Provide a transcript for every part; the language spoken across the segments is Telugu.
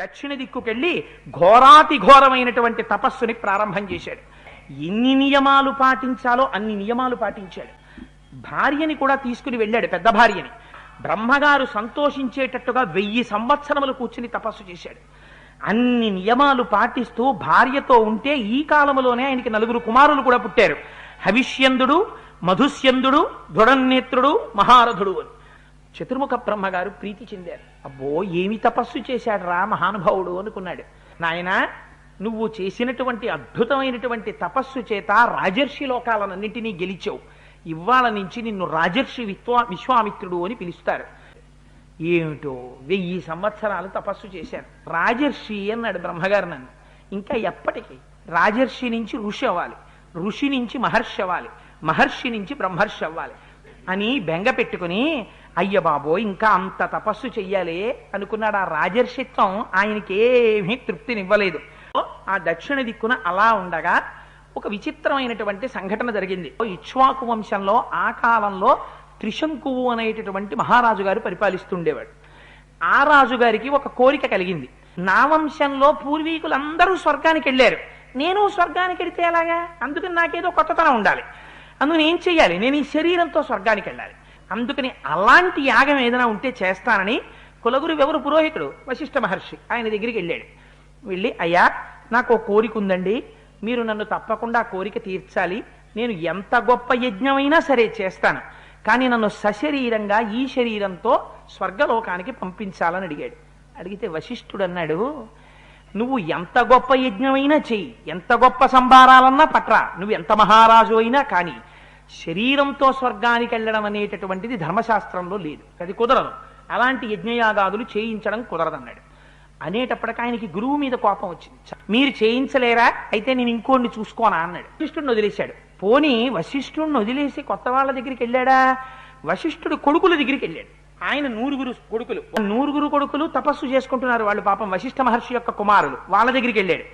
దక్షిణ దిక్కుకెళ్ళి ఘోరాతి ఘోరమైనటువంటి తపస్సుని ప్రారంభం చేశాడు. ఎన్ని నియమాలు పాటించాలో అన్ని నియమాలు పాటించాడు. భార్యని కూడా తీసుకుని వెళ్ళాడు, పెద్ద భార్యని. బ్రహ్మగారు సంతోషించేటట్టుగా 1000 సంవత్సరములు కూర్చుని తపస్సు చేశాడు. అన్ని నియమాలు పాటిస్తూ భార్యతో ఉంటే ఈ కాలములోనే ఆయనకి 4 కుమారులు కూడా పుట్టారు. హవిష్యందుడు, మధుస్యందుడు, దృఢనేత్రుడు, మహారథుడు అని. చతుర్ముఖ బ్రహ్మగారు ప్రీతి చెందారు. అబ్బో ఏమి తపస్సు చేశాడు రా మహానుభావుడు అనుకున్నాడు. నాయన, నువ్వు చేసినటువంటి అద్భుతమైనటువంటి తపస్సు చేత రాజర్షి లోకాలన్నింటినీ గెలిచావు. ఇవాళ నుంచి నిన్ను రాజర్షి విశ్వామిత్రుడు అని పిలుస్తారు. ఏమిటో 1000 సంవత్సరాలు తపస్సు చేశాను. రాజర్షి అన్నాడు బ్రహ్మగారు నన్ను. ఇంకా ఎప్పటికీ రాజర్షి నుంచి ఋషి అవ్వాలి, ఋషి నుంచి మహర్షి అవ్వాలి, మహర్షి నుంచి బ్రహ్మర్షి అవ్వాలి అని బెంగ పెట్టుకుని, అయ్య బాబో ఇంకా అంత తపస్సు చెయ్యాలి అనుకున్నాడు. ఆ రాజర్షిత్వం ఆయనకి ఏమీ తృప్తినివ్వలేదు. ఆ దక్షిణ దిక్కున అలా ఉండగా ఒక విచిత్రమైనటువంటి సంఘటన జరిగింది. ఇక్ష్వాకు వంశంలో ఆ కాలంలో త్రిశంకువు అనేటటువంటి మహారాజు గారు పరిపాలిస్తుండేవాడు. ఆ రాజుగారికి ఒక కోరిక కలిగింది. నా వంశంలో పూర్వీకులందరూ స్వర్గానికి వెళ్ళారు, నేను స్వర్గానికి వెళితే ఎలాగా? అందుకని నాకేదో కొత్తతనం ఉండాలి. అందుకని ఏం చెయ్యాలి? నేను ఈ శరీరంతో స్వర్గానికి వెళ్ళాలి. అందుకని అలాంటి యాగం ఏదైనా ఉంటే చేస్తానని కులగురు ఎవరు పురోహితుడు వశిష్ఠ మహర్షి ఆయన దగ్గరికి వెళ్ళాడు. వెళ్ళి, అయ్యా నాకు ఒక కోరిక ఉందండి, మీరు నన్ను తప్పకుండా కోరిక తీర్చాలి. నేను ఎంత గొప్ప యజ్ఞమైనా సరే చేస్తాను, కానీ నన్ను సశరీరంగా ఈ శరీరంతో స్వర్గలోకానికి పంపించాలని అడిగాడు. అడిగితే వశిష్ఠుడు అన్నాడు, నువ్వు ఎంత గొప్ప యజ్ఞమైనా చెయ్యి, ఎంత గొప్ప సంభారాలన్నా పట్రా, నువ్వు ఎంత మహారాజు అయినా కానీ శరీరంతో స్వర్గానికి వెళ్ళడం అనేటటువంటిది ధర్మశాస్త్రంలో లేదు, అది కుదరదు. అలాంటి యజ్ఞయాగాదులు చేయించడం కుదరదన్నాడు. అనేటప్పటికి ఆయనకి గురువు మీద కోపం వచ్చింది. మీరు చేయించలేరా? అయితే నేను ఇంకోడిని చూసుకోనా అన్నాడు. వశిష్ఠుడిని వదిలేశాడు. పోనీ వశిష్ఠుడిని వదిలేసి కొత్త వాళ్ళ దగ్గరికి వెళ్ళాడా? వశిష్ఠుడు కొడుకుల దగ్గరికి వెళ్ళాడు. ఆయన 100 కొడుకులు, 100 కొడుకులు తపస్సు చేసుకుంటున్నారు. వాళ్ళు పాపం వశిష్ఠ మహర్షి యొక్క కుమారులు. వాళ్ళ దగ్గరికి వెళ్ళాడు.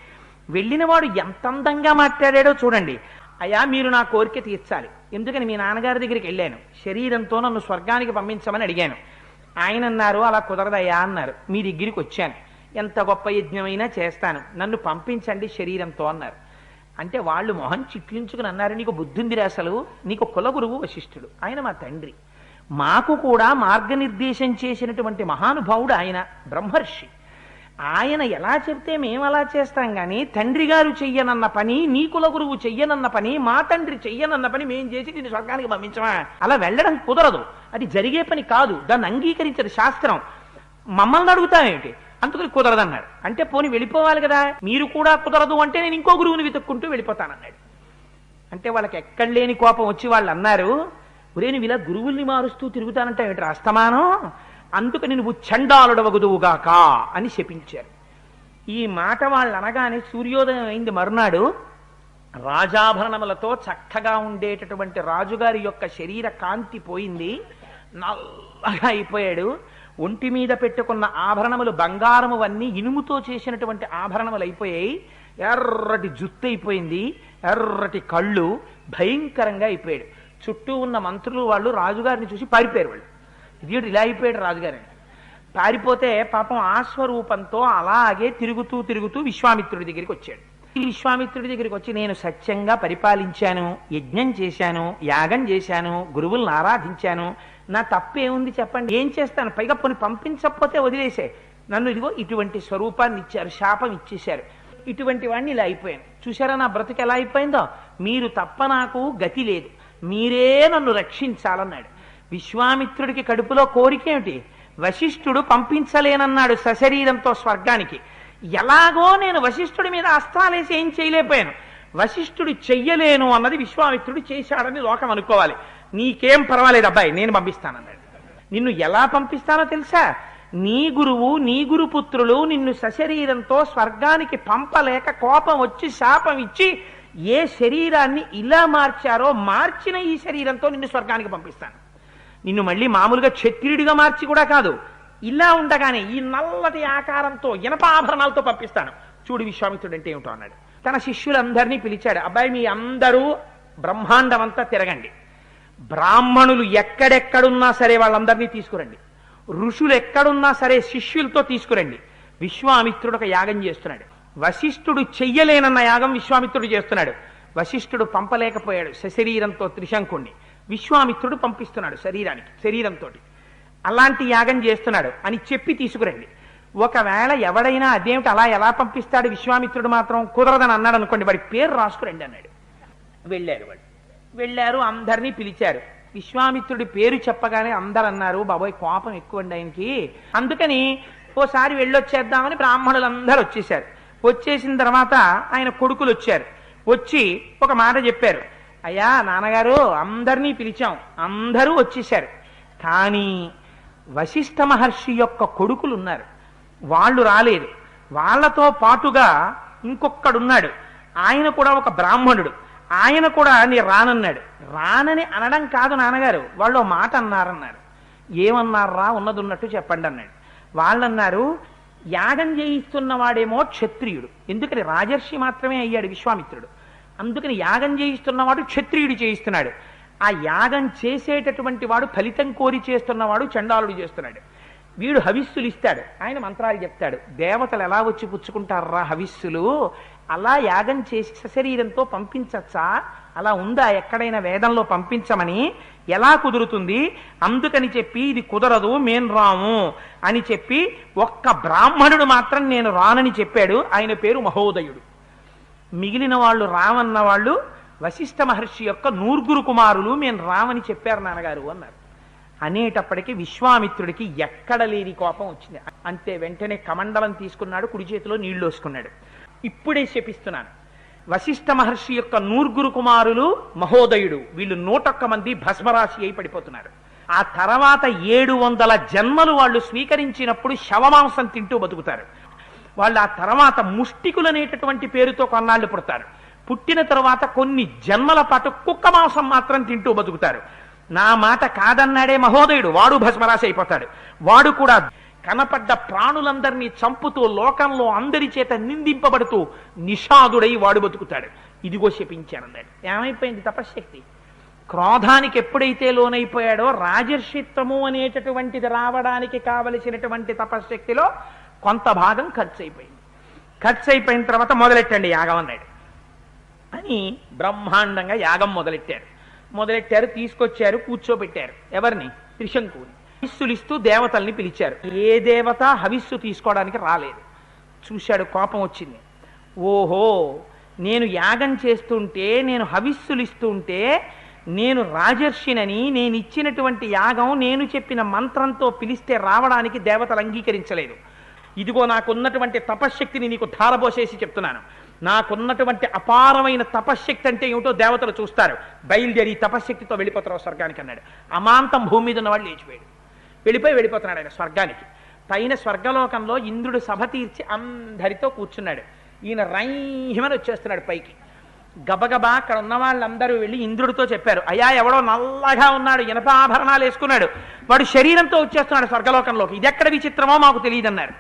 వెళ్ళిన వాడు ఎంత అందంగా మాట్లాడాడో చూడండి. అయ్యా మీరు నా కోరిక తీర్చాలి, ఎందుకని మీ నాన్నగారి దగ్గరికి వెళ్ళాను, శరీరంతో నన్ను స్వర్గానికి పంపించమని అడిగాను. ఆయన అన్నారు, అలా కుదరదయ్యా అన్నారు. మీ దగ్గరికి వచ్చాను, ఎంత గొప్ప యజ్ఞమైనా చేస్తాను, నన్ను పంపించండి శరీరంతో అన్నారు. అంటే వాళ్ళు మొహం చిట్లించుకుని అన్నారు, నీకు బుద్ధుందిరా అసలు, నీకు కులగురువు వశిష్ఠుడు, ఆయన మా తండ్రి, మాకు కూడా మార్గనిర్దేశం చేసినటువంటి మహానుభావుడు ఆయన, బ్రహ్మర్షి. ఆయన ఎలా చెప్తే మేము అలా చేస్తాం, కానీ తండ్రి గారు చెయ్యనన్న పని, నీ కులగురువు చెయ్యనన్న పని, మా తండ్రి చెయ్యనన్న పని మేం చేసి నిన్ను స్వర్గానికి పంపించమా? అలా వెళ్ళడం కుదరదు, అది జరిగే పని కాదు, దాన్ని అంగీకరించదు శాస్త్రం. మమ్మల్ని అడుగుతామేమిటి? అందుకని కుదరదన్నాడు. అంటే పోని వెళ్ళిపోవాలి కదా, మీరు కూడా కుదరదు అంటే నేను ఇంకో గురువుని వెతుక్కుంటూ వెళ్ళిపోతానన్నాడు. అంటే వాళ్ళకి ఎక్కడ లేని కోపం వచ్చి వాళ్ళు అన్నారు, ఒరే నువ్వు ఇలా గురువుల్ని మారుస్తూ తిరుగుతానంటే ఏమిటి అస్తమానం, అందుకని నువ్వు చండాలుడవగుదువుగాక అని శపించారు. ఈ మాట వాళ్ళు అనగానే సూర్యోదయం అయింది. మరునాడు రాజాభరణములతో చక్కగా ఉండేటటువంటి రాజుగారి యొక్క శరీర కాంతి పోయింది, నల్లగా అయిపోయాడు. ఒంటి మీద పెట్టుకున్న ఆభరణములు బంగారమువన్నీ ఇనుముతో చేసినటువంటి ఆభరణములు అయిపోయాయి. ఎర్రటి జుత్తు అయిపోయింది, ఎర్రటి కళ్ళు, భయంకరంగా అయిపోయాడు. చుట్టూ ఉన్న మంత్రులు వాళ్ళు రాజుగారిని చూసి పారిపోయారు. వాళ్ళు ఇదేంటి ఇలా అయిపోయాడు రాజుగారిని. పారిపోతే పాపం ఆశ్వరూపంతో అలాగే తిరుగుతూ తిరుగుతూ విశ్వామిత్రుడి దగ్గరికి వచ్చాడు. ఈ విశ్వామిత్రుడి దగ్గరికి వచ్చి, నేను సత్యంగా పరిపాలించాను, యజ్ఞం చేశాను, యాగం చేశాను, గురువులను ఆరాధించాను, నా తప్పేముంది చెప్పండి, ఏం చేస్తాను? పైగా పోని పంపించకపోతే వదిలేసే, నన్ను ఇదిగో ఇటువంటి స్వరూపాన్ని ఇచ్చారు, శాపం ఇచ్చేశారు, ఇటువంటి వాడిని ఇలా అయిపోయాను. చూసారా నా బ్రతుకు ఎలా అయిపోయిందో? మీరు తప్ప నాకు గతి లేదు, మీరే నన్ను రక్షించాలన్నాడు. విశ్వామిత్రుడికి కడుపులో కోరికేమిటి? వశిష్ఠుడు పంపించలేనన్నాడు సశరీరంతో స్వర్గానికి. ఎలాగో నేను వశిష్ఠుడి మీద అస్త్రాలేసి ఏం చేయలేకపోయాను, వశిష్ఠుడు చెయ్యలేను అన్నది విశ్వామిత్రుడు చేశాడని లోకం అనుకోవాలి. నీకేం పర్వాలేదు అబ్బాయి, నేను పంపిస్తానన్నాడు. నిన్ను ఎలా పంపిస్తానో తెలుసా? నీ గురువు, నీ గురుపుత్రులు నిన్ను సశరీరంతో స్వర్గానికి పంపలేక కోపం వచ్చి శాపం ఇచ్చి ఏ శరీరాన్ని ఇలా మార్చారో మార్చిన ఈ శరీరంతో నిన్ను స్వర్గానికి పంపిస్తాను. నిన్ను మళ్ళీ మామూలుగా క్షత్రియుడిగా మార్చి కూడా కాదు, ఇలా ఉండగానే ఈ నల్లటి ఆకారంతో ఇనప ఆభరణాలతో పంపిస్తాను. చూడు విశ్వామిత్రుడు అంటే ఏమిటో అన్నాడు. తన శిష్యులందరినీ పిలిచాడు. అబ్బాయి మీ అందరూ బ్రహ్మాండం అంతా తిరగండి, బ్రాహ్మణులు ఎక్కడెక్కడున్నా సరే వాళ్ళందరినీ తీసుకురండి, ఋషులు ఎక్కడున్నా సరే శిష్యులతో తీసుకురండి, విశ్వామిత్రుడు ఒక యాగం చేస్తున్నాడు. వశిష్ఠుడు చెయ్యలేనన్న యాగం విశ్వామిత్రుడు చేస్తున్నాడు. వశిష్ఠుడు పంపలేకపోయాడు సశరీరంతో త్రిశంకుణ్ణి. విశ్వామిత్రుడు పంపిస్తున్నాడు శరీరంతో. అలాంటి యాగం చేస్తున్నాడు అని చెప్పి తీసుకురండి. ఒకవేళ ఎవడైనా అదేమిటి అలా ఎలా పంపిస్తాడు విశ్వామిత్రుడు మాత్రం కుదరదని అన్నాడు అనుకోండి, వాడి పేరు రాసుకురండి అన్నాడు. వెళ్ళారు, అందరినీ పిలిచారు. విశ్వామిత్రుడి పేరు చెప్పగానే అందరు అన్నారు, బాబోయ్ కోపం ఎక్కువండి ఆయనకి, అందుకని ఓసారి వెళ్ళొచ్చేద్దామని బ్రాహ్మణులందరూ వచ్చేశారు. వచ్చేసిన తర్వాత ఆయన కొడుకులు వచ్చారు. వచ్చి ఒక మాట చెప్పారు, అయ్యా నాన్నగారు అందరినీ పిలిచాం, అందరూ వచ్చేశారు, కానీ వశిష్ఠ మహర్షి యొక్క కొడుకులు ఉన్నారు, వాళ్ళు రాలేదు. వాళ్ళతో పాటుగా ఇంకొక్కడున్నాడు, ఆయన కూడా ఒక బ్రాహ్మణుడు, ఆయన కూడా నీ రానన్నాడు. రానని అనడం కాదు నాన్నగారు, వాళ్ళు మాట అన్నారన్నారు. ఏమన్నారా ఉన్నది ఉన్నట్టు చెప్పండి అన్నాడు. వాళ్ళన్నారు, యాగం చేయిస్తున్న వాడేమో క్షత్రియుడు, ఎందుకని రాజర్షి మాత్రమే అయ్యాడు విశ్వామిత్రుడు, అందుకని యాగం చేయిస్తున్నవాడు క్షత్రియుడు చేయిస్తున్నాడు. ఆ యాగం చేసేటటువంటి వాడు ఫలితం కోరి చేస్తున్నవాడు చండాలుడు చేస్తున్నాడు. వీడు హవిస్సులు ఇస్తాడు, ఆయన మంత్రాలు చెప్తాడు. దేవతలు ఎలా వచ్చి పుచ్చుకుంటారా హవిస్సులు, అలా యాగం చేసి సశరీరంతో పంపించచ్చా, అలా ఉందా ఎక్కడైనా వేదంలో పంపించమని, ఎలా కుదురుతుంది, అందుకని చెప్పి ఇది కుదరదు మేం రాము అని చెప్పి ఒక్క బ్రాహ్మణుడు మాత్రం నేను రానని చెప్పాడు. ఆయన పేరు మహోదయుడు. మిగిలిన వాళ్ళు రామన్న వాళ్ళు వశిష్ఠ మహర్షి యొక్క 9 కుమారులు మేము రామని చెప్పారు నాన్నగారు అన్నారు. అనేటప్పటికీ విశ్వామిత్రుడికి ఎక్కడ లేని కోపం వచ్చింది. అంతే వెంటనే కమండలం తీసుకున్నాడు, కుడి చేతిలో నీళ్లు వేసుకున్నాడు. ఇప్పుడే శపిస్తున్నాను, వశిష్ఠ మహర్షి యొక్క 9 కుమారులు మహోదయుడు, వీళ్ళు 101 మంది భస్మరాశి అయి పడిపోతున్నారు. ఆ తర్వాత 700 జన్మలు వాళ్ళు స్వీకరించినప్పుడు శవమాంసం తింటూ బతుకుతారు. వాళ్ళు ఆ తర్వాత ముష్టికులు అనేటటువంటి పేరుతో కొన్నాళ్ళు పుడతారు. పుట్టిన తర్వాత కొన్ని జన్మల పాటు కుక్క మాంసం మాత్రం తింటూ బతుకుతారు. నా మాట కాదన్నాడే మహోదయుడు, వాడు భస్మరాశి అయిపోతాడు. వాడు కూడా కనపడ్డ ప్రాణులందరినీ చంపుతూ లోకంలో అందరి చేత నిందింపబడుతూ నిషాదుడై వాడు బతుకుతాడు. ఇదిగో శపించానన్నాడు. ఏమైపోయింది తపశ్శక్తి? క్రోధానికి ఎప్పుడైతే లోనైపోయాడో రాజర్షిత్వము అనేటటువంటిది రావడానికి కావలసినటువంటి తపశ్శక్తిలో కొంత భాగం ఖర్చు అయిపోయింది. ఖర్చు అయిపోయిన తర్వాత మొదలెట్టండి యాగం అన్నాడు. అని బ్రహ్మాండంగా యాగం మొదలెట్టారు. తీసుకొచ్చారు, కూర్చోబెట్టారు. ఎవరిని? త్రిశంకుని. హవిస్సులిస్తూ దేవతల్ని పిలిచారు. ఏ దేవత హవిస్సు తీసుకోవడానికి రాలేదు. చూశాడు, కోపం వచ్చింది. ఓహో, నేను యాగం చేస్తుంటే, నేను హవిస్సులిస్తుంటే, నేను రాజర్షినని, నేను ఇచ్చినటువంటి యాగం నేను చెప్పిన మంత్రంతో పిలిస్తే రావడానికి దేవతలు అంగీకరించలేదు. ఇదిగో నాకున్నటువంటి తపశ్శక్తిని నీకు ధారబోసేసి చెప్తున్నాను. నాకున్నటువంటి అపారమైన తపశ్శక్తి అంటే ఏమిటో దేవతలు చూస్తారు. బయలుదేరి తపశ్శక్తితో వెళ్ళిపోతారు స్వర్గానికి అన్నాడు. అమాంతం భూమి మీద ఉన్నవాడు లేచిపోయాడు. వెళ్ళిపోతున్నాడు ఆయన స్వర్గానికి. పైన స్వర్గలోకంలో ఇంద్రుడు సభ తీర్చి అందరితో కూర్చున్నాడు. ఈయన రైహిమని వచ్చేస్తున్నాడు పైకి. గబగబా అక్కడ ఉన్న వాళ్ళందరూ వెళ్ళి ఇంద్రుడితో చెప్పారు, అయ్యా ఎవడో నల్లగా ఉన్నాడు, ఇనపాభరణాలు వేసుకున్నాడు, వాడు శరీరంతో వచ్చేస్తున్నాడు స్వర్గలోకంలోకి, ఇది ఎక్కడ విచిత్రమో మాకు తెలియదన్నారు.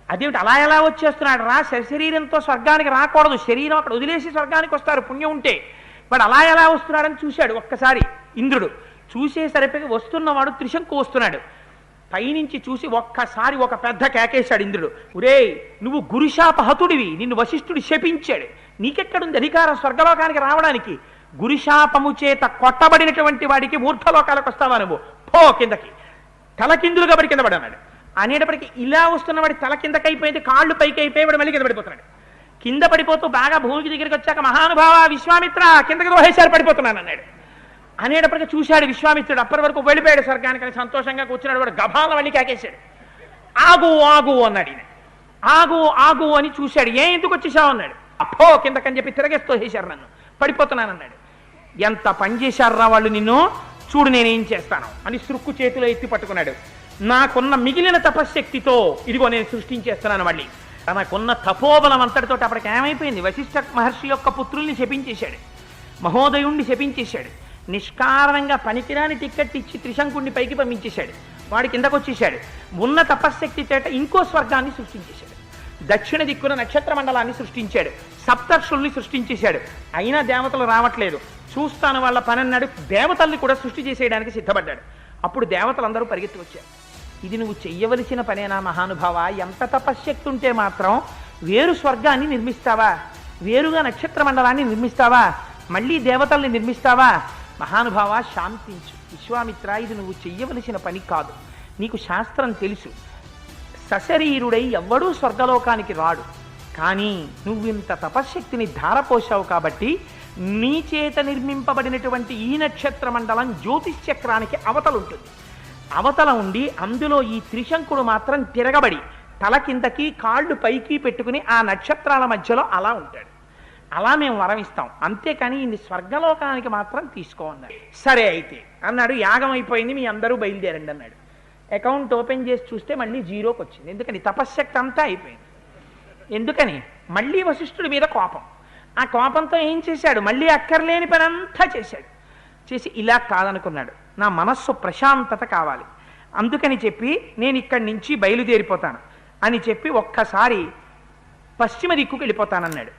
అదేమిటి అలా ఎలా వచ్చేస్తున్నాడు రా, శరీరంతో స్వర్గానికి రాకూడదు, శరీరం అక్కడ వదిలేసి స్వర్గానికి వస్తారు పుణ్యం ఉంటే, వాడు అలా ఎలా వస్తున్నాడని చూశాడు ఒక్కసారి ఇంద్రుడు. చూసేసరికి వస్తున్నవాడు త్రిశంకు వస్తున్నాడు. పైనుంచి చూసి ఒక్కసారి ఒక పెద్ద కేకేశాడు ఇంద్రుడు, ఒరేయ్ నువ్వు గురుశాపహతుడివి, నిన్ను వశిష్ఠుడు శపించాడు, నీకెక్కడుంది అధికారం స్వర్గలోకానికి రావడానికి? గురుశాపము చేత కొట్టబడినటువంటి వాడికి ఊర్ధ్వలోకాలకు వస్తావా నువ్వు, పో కిందకి, తలకిందులుగా పడి కింద పడన్నాడు. అనేటప్పటికి ఇలా వస్తున్నవాడి తల కిందకి అయిపోయింది, కాళ్ళు పైకి అయిపోయి వాడు మళ్ళీ కింద పడిపోతున్నాడు. కింద పడిపోతూ బాగా భూమికి దగ్గరికి వచ్చాక, మహానుభావ విశ్వామిత్ర కిందకి దోహేశారు పడిపోతున్నాను అన్నాడు. అనేటప్పటికీ చూశాడు విశ్వామిత్రుడు, అప్పటి వరకు వెళ్ళిపోయాడు స్వర్గానికి, సంతోషంగా కూర్చున్నాడు. వాడు గభాల మళ్ళీ కేకేశాడు, ఆగు ఆగు అన్నాడు. ఈయన ఆగు అని చూశాడు. ఎందుకు వచ్చేసావు అన్నాడు. అప్పో కిందకని చెప్పి తిరగేస్తూ వేశారు, నన్ను పడిపోతున్నాను అన్నాడు. ఎంత పని చేశారా వాళ్ళు నిన్ను, చూడు నేనేం చేస్తాను అని సురుక్కు చేతిలో ఎత్తి పట్టుకున్నాడు. నాకున్న మిగిలిన తపశ్శక్తితో ఇదిగో నేను సృష్టించేస్తున్నాను మళ్ళీ. తనకున్న తపోబలం అంతటితో అప్పటికి ఏమైపోయింది, వశిష్ఠ మహర్షి యొక్క పుత్రుల్ని శపించేశాడు, మహోదయుణ్ణి శపించేశాడు, నిష్కారణంగా పనికిరాని టిక్కెట్ ఇచ్చి త్రిశంకుణ్ణి పైకి పంపించేశాడు, వాడి కిందకు వచ్చేశాడు. ఉన్న తపశ్శక్తి చేత ఇంకో స్వర్గాన్ని సృష్టించేశాడు, దక్షిణ దిక్కున నక్షత్ర మండలాన్ని సృష్టించాడు, సప్తర్షుల్ని సృష్టించేశాడు. అయినా దేవతలు రావట్లేదు. చూస్తాను వాళ్ళ పని అన్నాడు. దేవతల్ని కూడా సృష్టి చేసేయడానికి సిద్ధపడ్డాడు. అప్పుడు దేవతలందరూ పరిగెత్తి వచ్చారు. ఇది నువ్వు చెయ్యవలసిన పనేనా మహానుభావ? ఎంత తపశ్శక్తి ఉంటే మాత్రం వేరు స్వర్గాన్ని నిర్మిస్తావా? వేరుగా నక్షత్ర మండలాన్ని నిర్మిస్తావా? మళ్ళీ దేవతల్ని నిర్మిస్తావా? మహానుభావ శాంతించు. విశ్వామిత్ర, ఇది నువ్వు చెయ్యవలసిన పని కాదు. నీకు శాస్త్రం తెలుసు. సశరీరుడై ఎవ్వడూ స్వర్గలోకానికి రాడు. కానీ నువ్వు ఇంత తపశ్శక్తిని ధారపోశావు కాబట్టి నీ చేత నిర్మింపబడినటువంటి ఈ నక్షత్ర మండలం జ్యోతిశ్చక్రానికి అవతలుంటుంది. అవతల ఉండి అందులో ఈ త్రిశంకుడు మాత్రం తిరగబడి తల కిందకి కాళ్ళు పైకి పెట్టుకుని ఆ నక్షత్రాల మధ్యలో అలా ఉంటాడు. అలా మేము వరం ఇస్తాం, అంతేకాని ఇది స్వర్గలోకానికి మాత్రం తీసుకో అన్నాడు. సరే అయితే అన్నాడు. యాగం అయిపోయింది, మీ అందరూ బయలుదేరండి అన్నాడు. అకౌంట్ ఓపెన్ చేసి చూస్తే మళ్ళీ జీరోకి వచ్చింది. ఎందుకని? తపశ్శక్తి అంతా అయిపోయింది. ఎందుకని? మళ్ళీ వశిష్ఠుడి మీద కోపం. ఆ కోపంతో ఏం చేశాడు? మళ్ళీ అక్కర్లేని పని అంతా చేశాడు. చేసి ఇలా కాదనుకున్నాడు, నా మనస్సు ప్రశాంతత కావాలి, అందుకని చెప్పి నేను ఇక్కడి నుంచి బయలుదేరిపోతాను అని చెప్పి ఒక్కసారి పశ్చిమ దిక్కుకు వెళ్ళిపోతానన్నాడు.